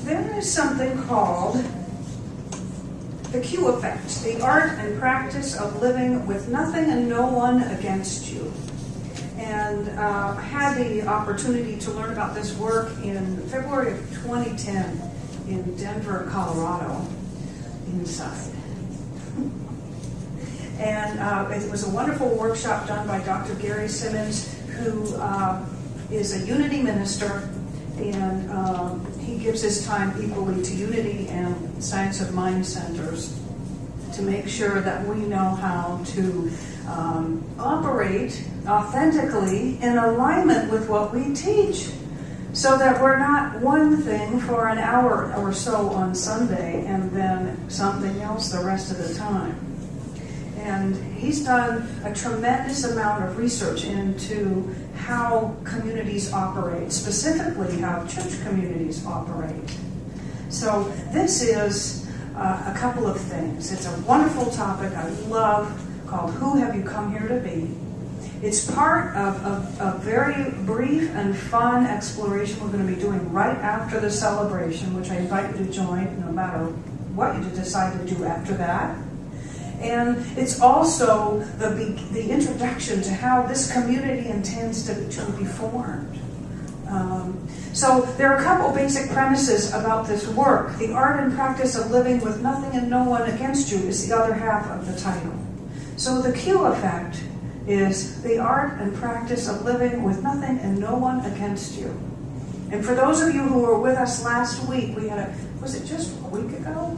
There is something called the Q effect, the art and practice of living with nothing and no one against you. And I had the opportunity to learn about this work in February of 2010 in Denver, Colorado, inside. And it was a wonderful workshop done by Dr. Gary Simmons, who is a unity minister, and he gives his time equally to unity and science of mind centers to make sure that we know how to operate authentically in alignment with what we teach, so that we're not one thing for an hour or so on Sunday and then something else the rest of the time. And he's done a tremendous amount of research into how communities operate, specifically how church communities operate. So this is a couple of things. It's a wonderful topic I love, called Who Have You Come Here to Be? It's part of a very brief and fun exploration we're going to be doing right after the celebration, which I invite you to join no matter what you decide to do after that. And it's also the introduction to how this community intends to be formed. So there are a couple basic premises about this work. The art and practice of living with nothing and no one against you is the other half of the title. So the Q effect is the art and practice of living with nothing and no one against you. And for those of you who were with us last week, we had was it just a week ago?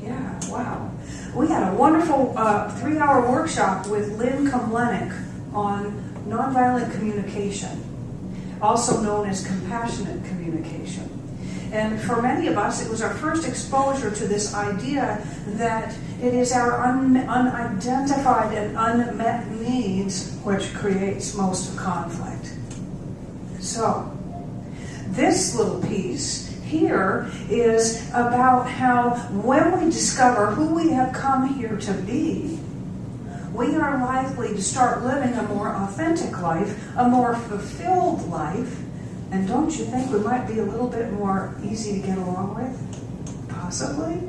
Yeah, wow. We had a wonderful 3-hour workshop with Lynn Komlenik on nonviolent communication, also known as compassionate communication. And for many of us, it was our first exposure to this idea that it is our unidentified and unmet needs which creates most conflict. So, this little piece here is about how when we discover who we have come here to be, we are likely to start living a more authentic life, a more fulfilled life, and don't you think we might be a little bit more easy to get along with? Possibly?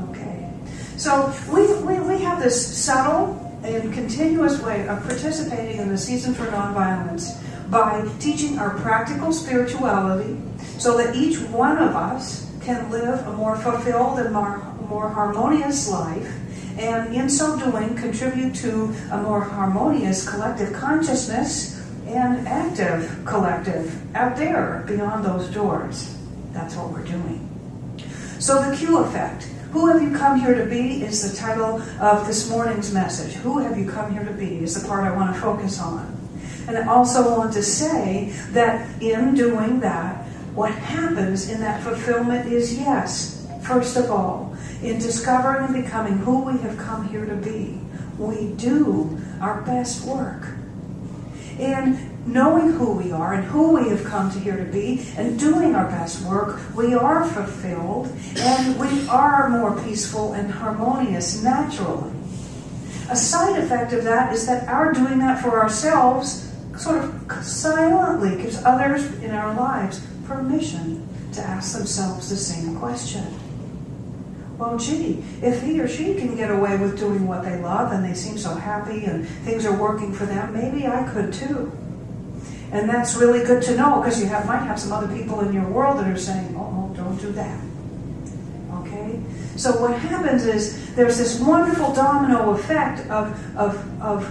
Okay. So we have this subtle and continuous way of participating in the Season for Nonviolence by teaching our practical spirituality so that each one of us can live a more fulfilled and more harmonious life, and in so doing contribute to a more harmonious collective consciousness and active collective out there beyond those doors. That's what we're doing. So the Q effect. Who have you come here to be is the title of this morning's message. Who have you come here to be is the part I want to focus on. And I also want to say that in doing that, what happens in that fulfillment is, yes, first of all, in discovering and becoming who we have come here to be, we do our best work. In knowing who we are and who we have come to here to be and doing our best work, we are fulfilled and we are more peaceful and harmonious naturally. A side effect of that is that our doing that for ourselves sort of silently gives others in our lives permission to ask themselves the same question. Well, gee, if he or she can get away with doing what they love and they seem so happy and things are working for them, maybe I could too. And that's really good to know, because you might have some other people in your world that are saying, oh, don't do that. Okay? So what happens is there's this wonderful domino effect of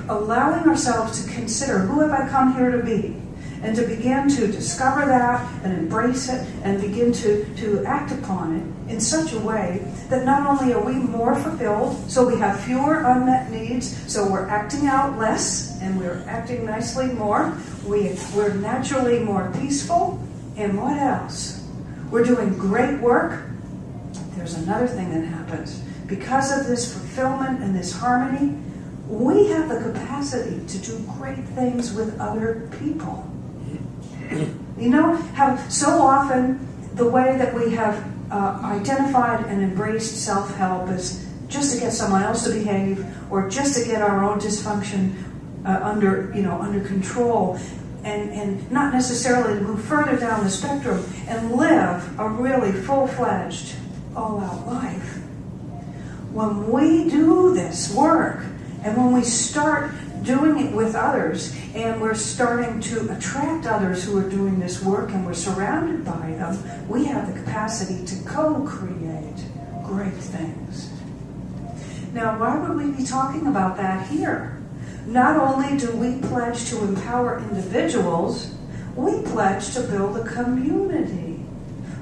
allowing ourselves to consider, who have I come here to be? And to begin to discover that and embrace it and begin to act upon it in such a way that not only are we more fulfilled, so we have fewer unmet needs, so we're acting out less and we're acting nicely more, we're naturally more peaceful, and what else? We're doing great work. There's another thing that happens. Because of this fulfillment and this harmony, we have the capacity to do great things with other people. You know how so often the way that we have identified and embraced self-help is just to get someone else to behave, or just to get our own dysfunction under control. and not necessarily to move further down the spectrum and live a really full-fledged, all-out life. When we do this work, and when we start doing it with others, and we're starting to attract others who are doing this work, and we're surrounded by them, we have the capacity to co-create great things. Now, why would we be talking about that here? Not only do we pledge to empower individuals, we pledge to build a community.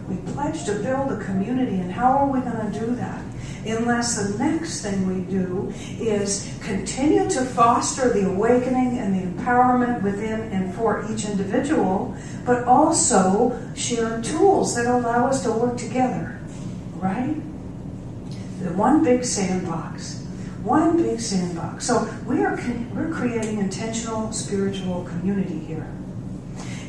We pledge to build a community, and how are we going to do that? Unless the next thing we do is continue to foster the awakening and the empowerment within and for each individual, but also share tools that allow us to work together, right? The one big sandbox. One big sandbox. So we're creating intentional spiritual community here.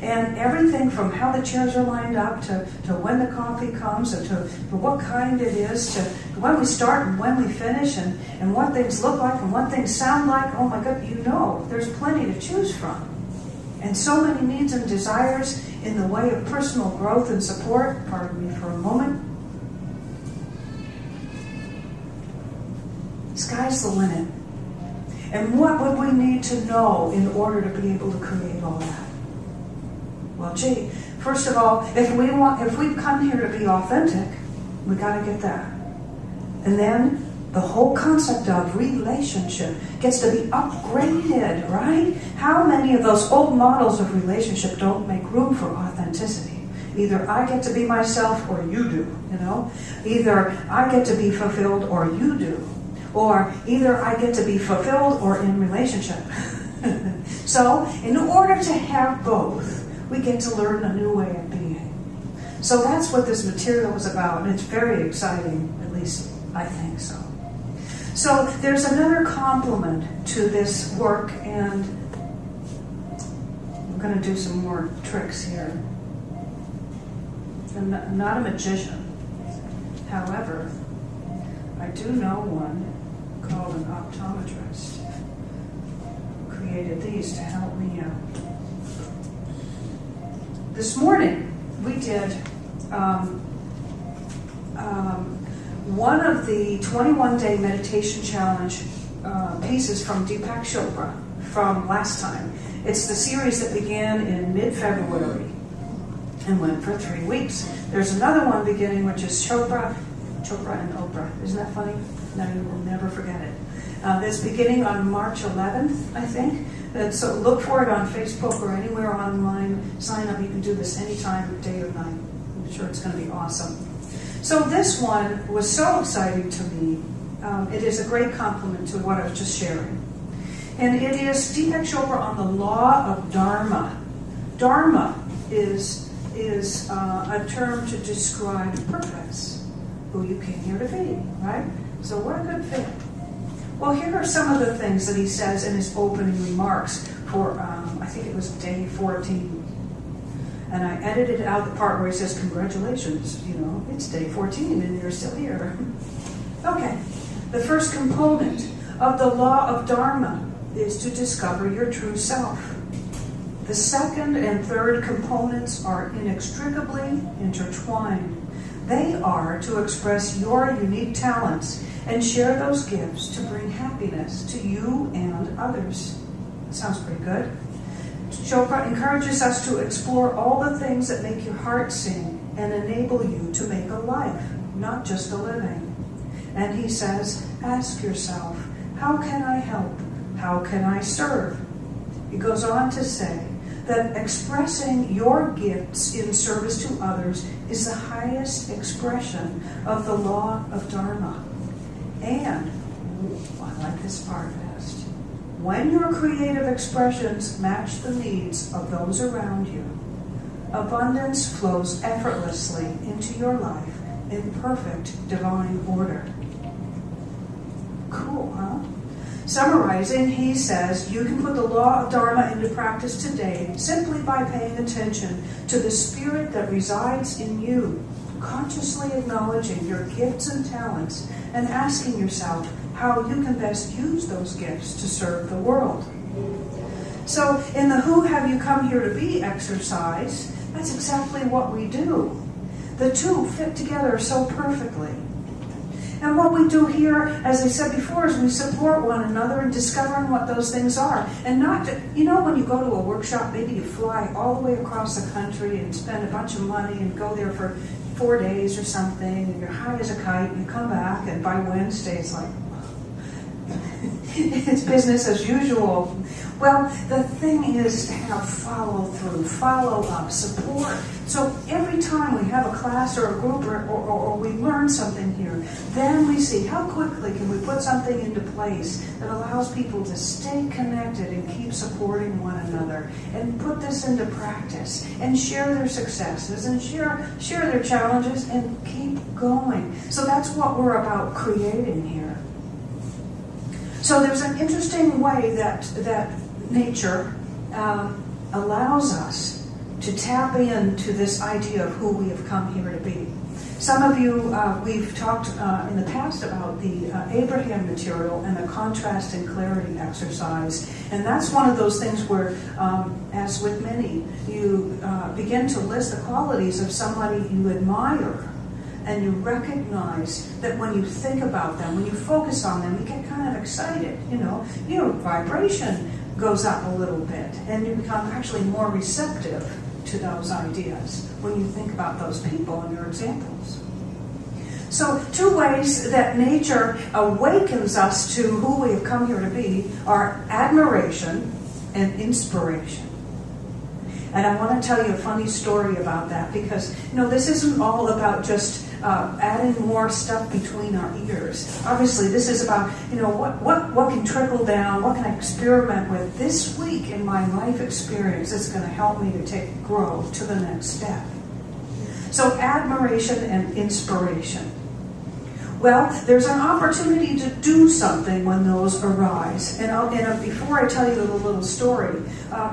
And everything from how the chairs are lined up to when the coffee comes, and to what kind it is, to when we start and when we finish, and what things look like and what things sound like. Oh my God, there's plenty to choose from. And so many needs and desires in the way of personal growth and support. Pardon me for a moment. Sky's the limit. And what would we need to know in order to be able to create all that? Well, gee, first of all, if we come here to be authentic, we got to get that. And then the whole concept of relationship gets to be upgraded, right? How many of those old models of relationship don't make room for authenticity? Either I get to be myself or you do, Either I get to be fulfilled or you do. Or either I get to be fulfilled or in relationship. So, in order to have both, we get to learn a new way of being. So that's what this material is about, and it's very exciting, at least I think so. So there's another complement to this work, and I'm going to do some more tricks here. I'm not a magician. However, I do know one called an optometrist who created these to help me out. This morning we did one of the 21-day meditation challenge pieces from Deepak Chopra from last time. It's the series that began in mid-February and went for 3 weeks. There's another one beginning, which is Chopra and Oprah. Isn't that funny? No, you will never forget it. It's beginning on March 11th, I think. So look for it on Facebook or anywhere online. Sign up. You can do this anytime, day or night. I'm sure it's going to be awesome. So this one was so exciting to me. It is a great complement to what I was just sharing. And it is Deepak Chopra on the law of Dharma. Dharma is a term to describe purpose, who you came here to be, right? So what a good fit. Well, here are some of the things that he says in his opening remarks for, I think it was day 14. And I edited out the part where he says, congratulations, it's day 14 and you're still here. Okay, the first component of the law of Dharma is to discover your true self. The second and third components are inextricably intertwined. They are to express your unique talents and share those gifts to bring happiness to you and others. That sounds pretty good. Chopra encourages us to explore all the things that make your heart sing and enable you to make a life, not just a living. And he says, ask yourself, how can I help? How can I serve? He goes on to say that expressing your gifts in service to others is the highest expression of the law of Dharma. And, I like this part best, when your creative expressions match the needs of those around you, abundance flows effortlessly into your life in perfect divine order. Cool, huh? Summarizing, he says, you can put the law of Dharma into practice today simply by paying attention to the spirit that resides in you, consciously acknowledging your gifts and talents, and asking yourself how you can best use those gifts to serve the world. So in the Who Have You Come Here to Be exercise, that's exactly what we do. The two fit together so perfectly. And what we do here, as I said before, is we support one another in discovering what those things are. And not, when you go to a workshop, maybe you fly all the way across the country and spend a bunch of money and go there for 4 days or something, and you're high as a kite, and you come back, and by Wednesday it's like, it's business as usual. Well, the thing is to have follow through, follow up, support. So every time we have a class or a group or we learn something here, then we see how quickly can we put something into place that allows people to stay connected and keep supporting one another and put this into practice and share their successes and share their challenges and keep going. So that's what we're about creating here. So there's an interesting way that nature allows us to tap into this idea of who we have come here to be. Some of you, we've talked in the past about the Abraham material and the contrast and clarity exercise. And that's one of those things where, as with many, you begin to list the qualities of somebody you admire. And you recognize that when you think about them, when you focus on them, you get kind of excited. Your vibration goes up a little bit, and you become actually more receptive to those ideas when you think about those people and your examples. So 2 ways that nature awakens us to who we have come here to be are admiration and inspiration. And I want to tell you a funny story about that because, this isn't all about just adding more stuff between our ears. Obviously, this is about, what can trickle down, what can I experiment with this week in my life experience that's going to help me to grow to the next step. So admiration and inspiration. Well, there's an opportunity to do something when those arise. And before I tell you the little story,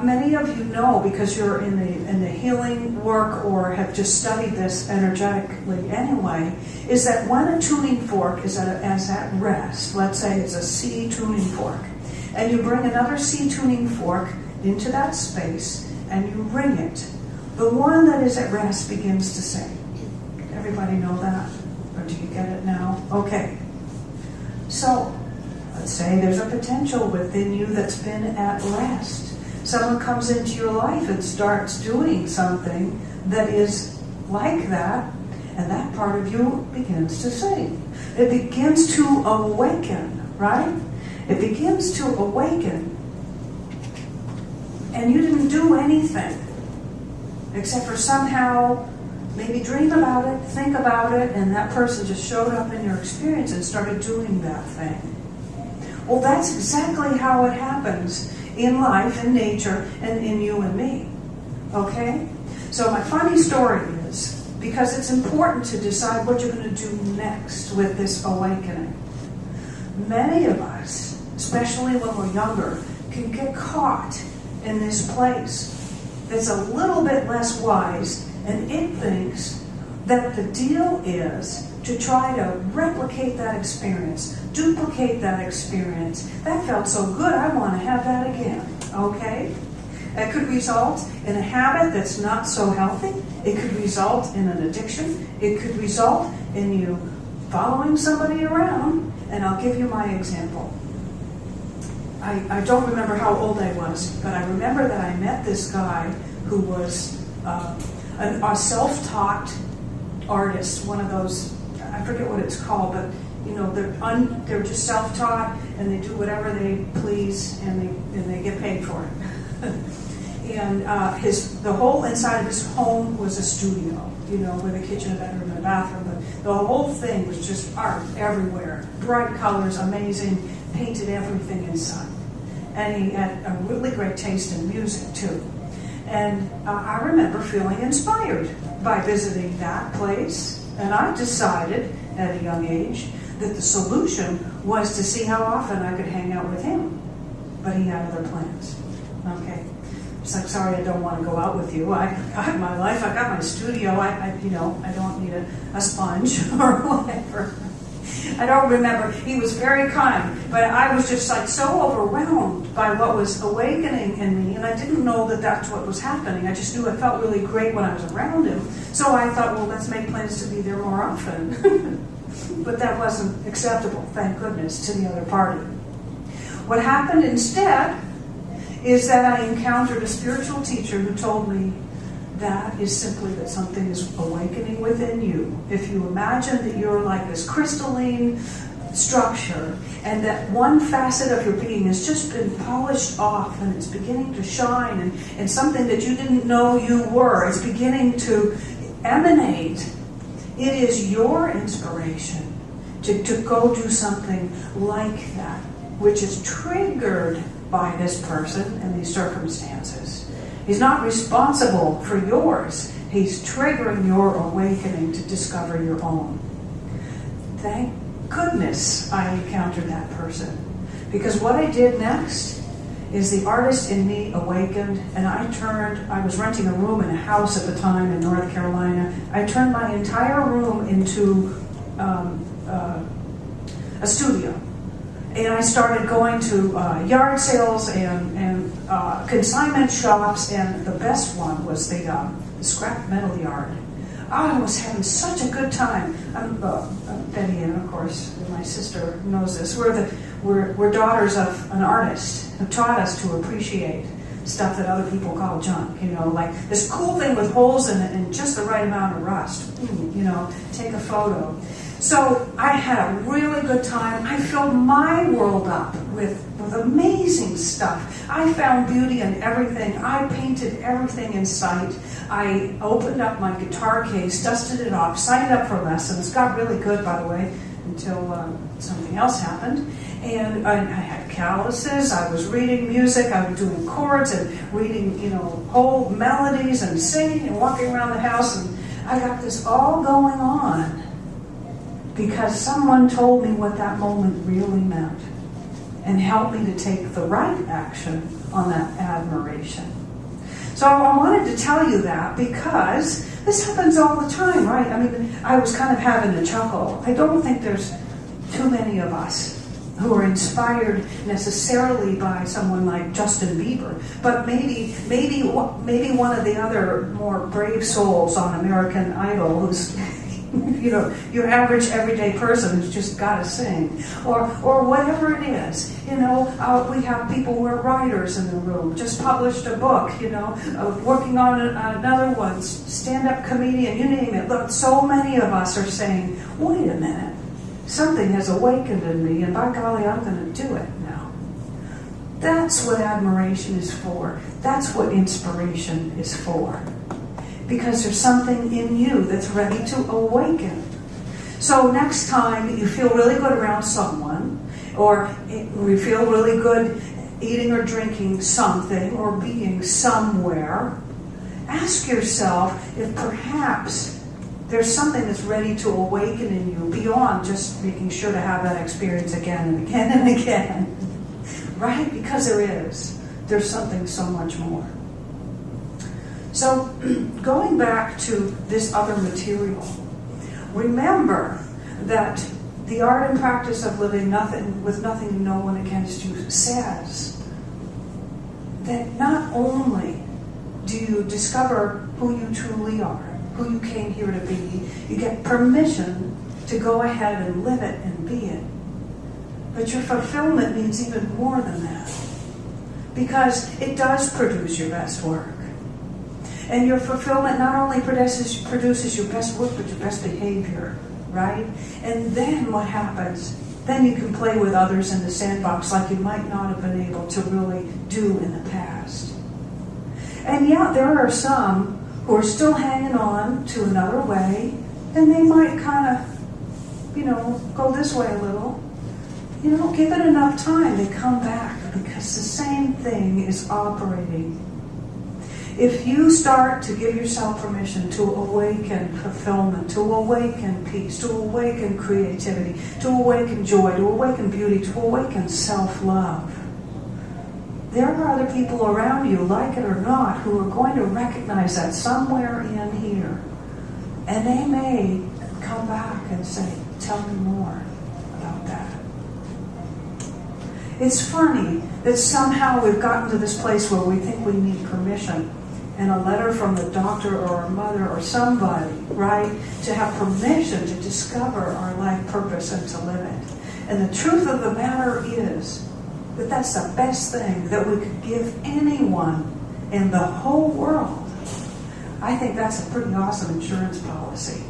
many of you know, because you're in the healing work or have just studied this energetically anyway, is that when a tuning fork is at rest, let's say it's a C tuning fork, and you bring another C tuning fork into that space and you ring it, the one that is at rest begins to sing. Everybody know that? Or do you get it now? Okay. So, let's say there's a potential within you that's been at rest. Someone comes into your life and starts doing something that is like that, and that part of you begins to sing. It begins to awaken, right? It begins to awaken. And you didn't do anything except for somehow maybe dream about it, think about it, and that person just showed up in your experience and started doing that thing. Well, that's exactly how it happens in life, in nature, and in you and me. Okay? So my funny story is, because it's important to decide what you're going to do next with this awakening. Many of us, especially when we're younger, can get caught in this place that's a little bit less wise, and it thinks that the deal is to try to replicate that experience, duplicate that experience. That felt so good, I want to have that again. Okay? It could result in a habit that's not so healthy. It could result in an addiction. It could result in you following somebody around. And I'll give you my example. I don't remember how old I was, but I remember that I met this guy who was a self-taught artist, one of those, I forget what it's called, but they're just self-taught and they do whatever they please and they get paid for it. And the whole inside of his home was a studio, with a kitchen, a bedroom, and a bathroom. But the whole thing was just art everywhere, bright colors, amazing, painted everything inside. And he had a really great taste in music too. And I remember feeling inspired by visiting that place. And I decided at a young age that the solution was to see how often I could hang out with him. But he had other plans. Okay. It's like, sorry, I don't want to go out with you. I got my life. I got my studio. I don't need a sponge or whatever. I don't remember. He was very kind, but I was just like so overwhelmed by what was awakening in me, and I didn't know that that's what was happening. I just knew it felt really great when I was around him. So I thought, well, let's make plans to be there more often. But that wasn't acceptable, thank goodness, to the other party. What happened instead is that I encountered a spiritual teacher who told me that is simply that something is awakening within you. If you imagine that you're like this crystalline structure and that one facet of your being has just been polished off and it's beginning to shine, and something that you didn't know you were is beginning to emanate, it is your inspiration to go do something like that, which is triggered by this person and these circumstances. He's not responsible for yours. He's triggering your awakening to discover your own. Thank goodness I encountered that person. Because what I did next is the artist in me awakened, and I was renting a room in a house at the time in North Carolina. I turned my entire room into a studio. And I started going to yard sales and consignment shops, and the best one was the scrap metal yard. I was having such a good time. Betty, and of course my sister knows this. We're daughters of an artist who taught us to appreciate stuff that other people call junk. Like this cool thing with holes in it and just the right amount of rust. Take a photo. So I had a really good time. I filled my world up with amazing stuff. I found beauty in everything. I painted everything in sight. I opened up my guitar case, dusted it off, signed up for lessons, got really good, by the way, until something else happened. And I had calluses. I was reading music. I was doing chords and reading, whole melodies and singing and walking around the house. And I got this all going on because someone told me what that moment really meant and helped me to take the right action on that admiration. So I wanted to tell you that because this happens all the time, right? I mean, I was kind of having a chuckle. I don't think there's too many of us who are inspired necessarily by someone like Justin Bieber, but maybe one of the other more brave souls on American Idol who's your average everyday person who's just got to sing, or whatever it is. We have people who are writers in the room, just published a book, working on another one, stand-up comedian, you name it. Look, so many of us are saying, wait a minute, something has awakened in me, and by golly, I'm going to do it now. That's what admiration is for. That's what inspiration is for. Because there's something in you that's ready to awaken. So next time you feel really good around someone, or you feel really good eating or drinking something, or being somewhere, ask yourself if perhaps there's something that's ready to awaken in you beyond just making sure to have that experience again and again and again. Right? Because there is. There's something so much more. So, going back to this other material, remember that the art and practice of living with nothing no one against you says that not only do you discover who you truly are, who you came here to be, you get permission to go ahead and live it and be it. But your fulfillment means even more than that, because it does produce your best work. And your fulfillment not only produces your best work, but your best behavior, right? And then what happens? Then you can play with others in the sandbox like you might not have been able to really do in the past. And yeah, there are some who are still hanging on to another way, and they might kind of, go this way a little. Give it enough time, they come back, because the same thing is operating. If you start to give yourself permission to awaken fulfillment, to awaken peace, to awaken creativity, to awaken joy, to awaken beauty, to awaken self-love, there are other people around you, like it or not, who are going to recognize that somewhere in here. And they may come back and say, tell me more. It's funny that somehow we've gotten to this place where we think we need permission and a letter from the doctor or a mother or somebody, right, to have permission to discover our life purpose and to live it. And the truth of the matter is that that's the best thing that we could give anyone in the whole world. I think that's a pretty awesome insurance policy.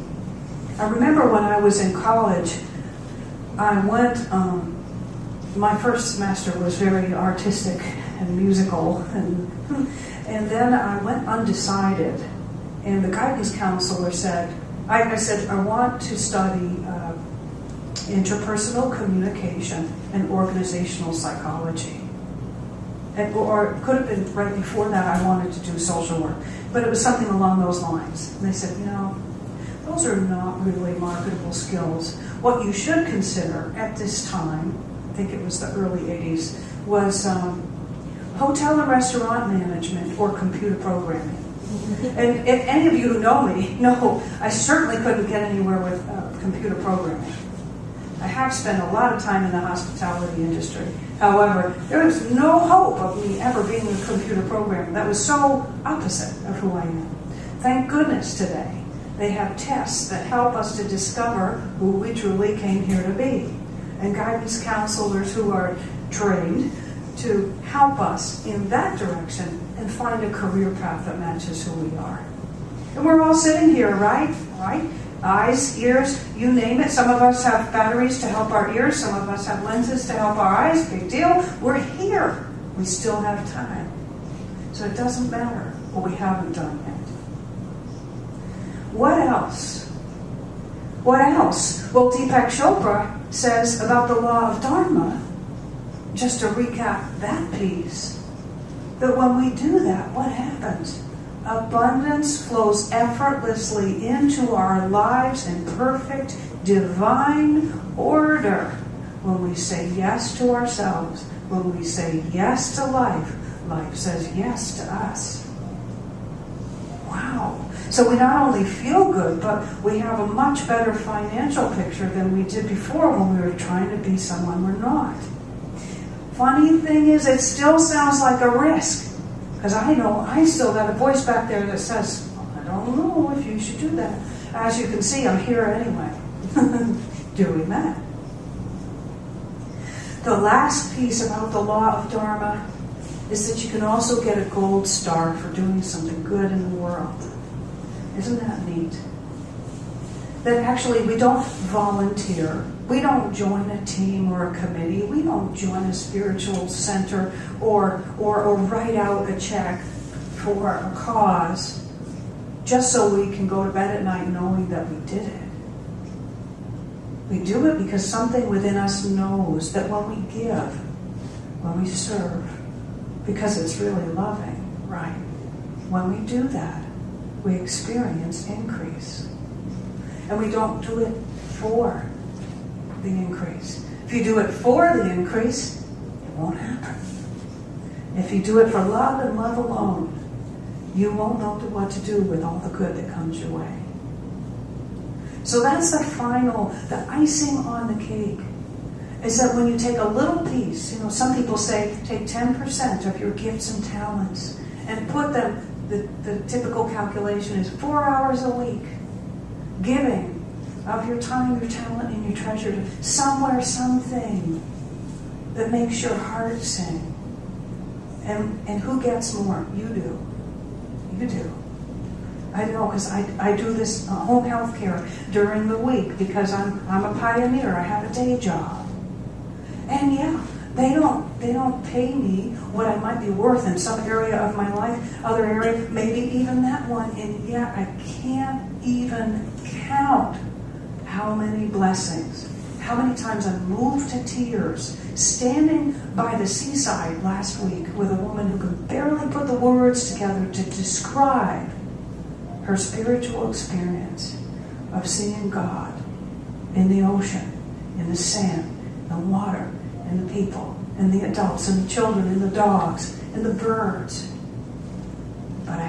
I remember when I was in college, I went, my first semester was very artistic and musical, and then I went undecided, and the guidance counselor said, I said, I want to study interpersonal communication and organizational psychology. Or it could have been right before that I wanted to do social work, but it was something along those lines. And they said, those are not really marketable skills. What you should consider at this time, I think it was the early 80s, was hotel and restaurant management or computer programming. And if any of you who know me know I certainly couldn't get anywhere with computer programming. I have spent a lot of time in the hospitality industry. However, there was no hope of me ever being a computer programmer. That was so opposite of who I am. Thank goodness today they have tests that help us to discover who we truly came here to be, and guidance counselors who are trained to help us in that direction and find a career path that matches who we are. And we're all sitting here, right? Eyes, ears, you name it. Some of us have batteries to help our ears. Some of us have lenses to help our eyes. Big deal. We're here. We still have time. So it doesn't matter what we haven't done yet. What else? What else? Well, Deepak Chopra says about the law of Dharma, just to recap that piece, that when we do that, what happens? Abundance flows effortlessly into our lives in perfect divine order. When we say yes to ourselves, when we say yes to life, life says yes to us. Wow. So we not only feel good, but we have a much better financial picture than we did before when we were trying to be someone we're not. Funny thing is, it still sounds like a risk. Because I know I still got a voice back there that says, I don't know if you should do that. As you can see, I'm here anyway, doing that. The last piece about the law of Dharma is that you can also get a gold star for doing something good in the world. Isn't that neat? That actually we don't volunteer. We don't join a team or a committee. We don't join a spiritual center or write out a check for a cause just so we can go to bed at night knowing that we did it. We do it because something within us knows that when we give, when we serve, because it's really loving, right? When we do that, we experience increase. And we don't do it for the increase. If you do it for the increase, it won't happen. If you do it for love and love alone, you won't know what to do with all the good that comes your way. So that's the icing on the cake, is that when you take a little piece, some people say take 10% of your gifts and talents and put them, the typical calculation is 4 hours a week, giving of your time, your talent, and your treasure to somewhere, something that makes your heart sing. And who gets more? You do. You do. I know, because I do this home health care during the week because I'm a pioneer. I have a day job. And yeah, they don't pay me what I might be worth in some area of my life, other area, maybe even that one. And yeah, I can't even count how many blessings, how many times I'm moved to tears standing by the seaside last week with a woman who could barely put the words together to describe her spiritual experience of seeing God in the ocean, in the sand, the water, and the people, and the adults, and the children, and the dogs, and the birds. But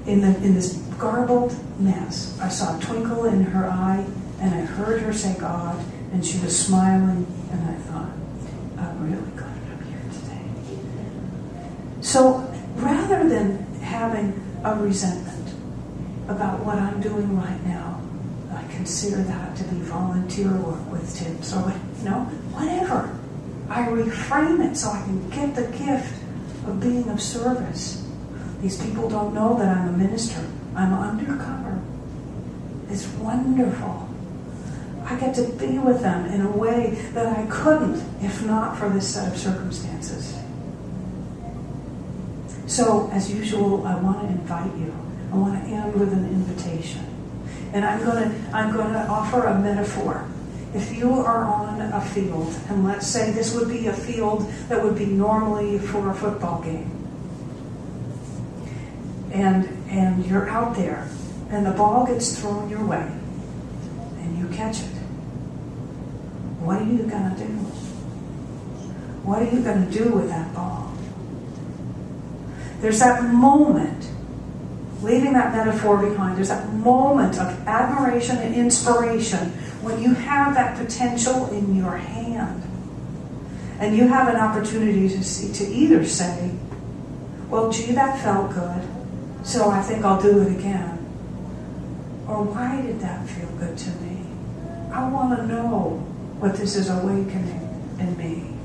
in this garbled mess, I saw a twinkle in her eye, and I heard her say God, and she was smiling, and I thought, I'm really glad I'm here. So rather than having a resentment about what I'm doing right now, I consider that to be volunteer work with Tim. So, whatever. I reframe it so I can get the gift of being of service. These people don't know that I'm a minister. I'm undercover. It's wonderful. I get to be with them in a way that I couldn't if not for this set of circumstances. So, as usual, I want to invite you. I want to end with an invitation. And I'm going to offer a metaphor. If you are on a field, and let's say this would be a field that would be normally for a football game, and you're out there, and the ball gets thrown your way, and you catch it, what are you going to do? What are you going to do with that ball? There's that moment, leaving that metaphor behind, there's that moment of admiration and inspiration when you have that potential in your hand. And you have an opportunity to either say, well, gee, that felt good, so I think I'll do it again. Or why did that feel good to me? I want to know what this is awakening in me.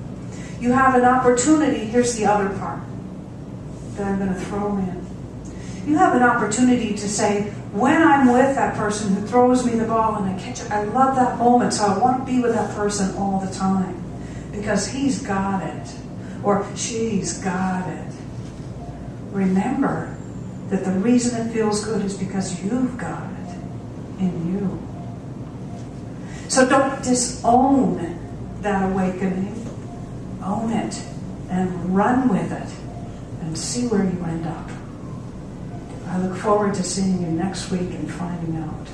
You have an opportunity, here's the other part that I'm going to throw in. You have an opportunity to say, when I'm with that person who throws me the ball and I catch it, I love that moment, so I want to be with that person all the time because he's got it or she's got it. Remember that the reason it feels good is because you've got it in you. So don't disown that awakening. Own it and run with it and see where you end up. I look forward to seeing you next week and finding out.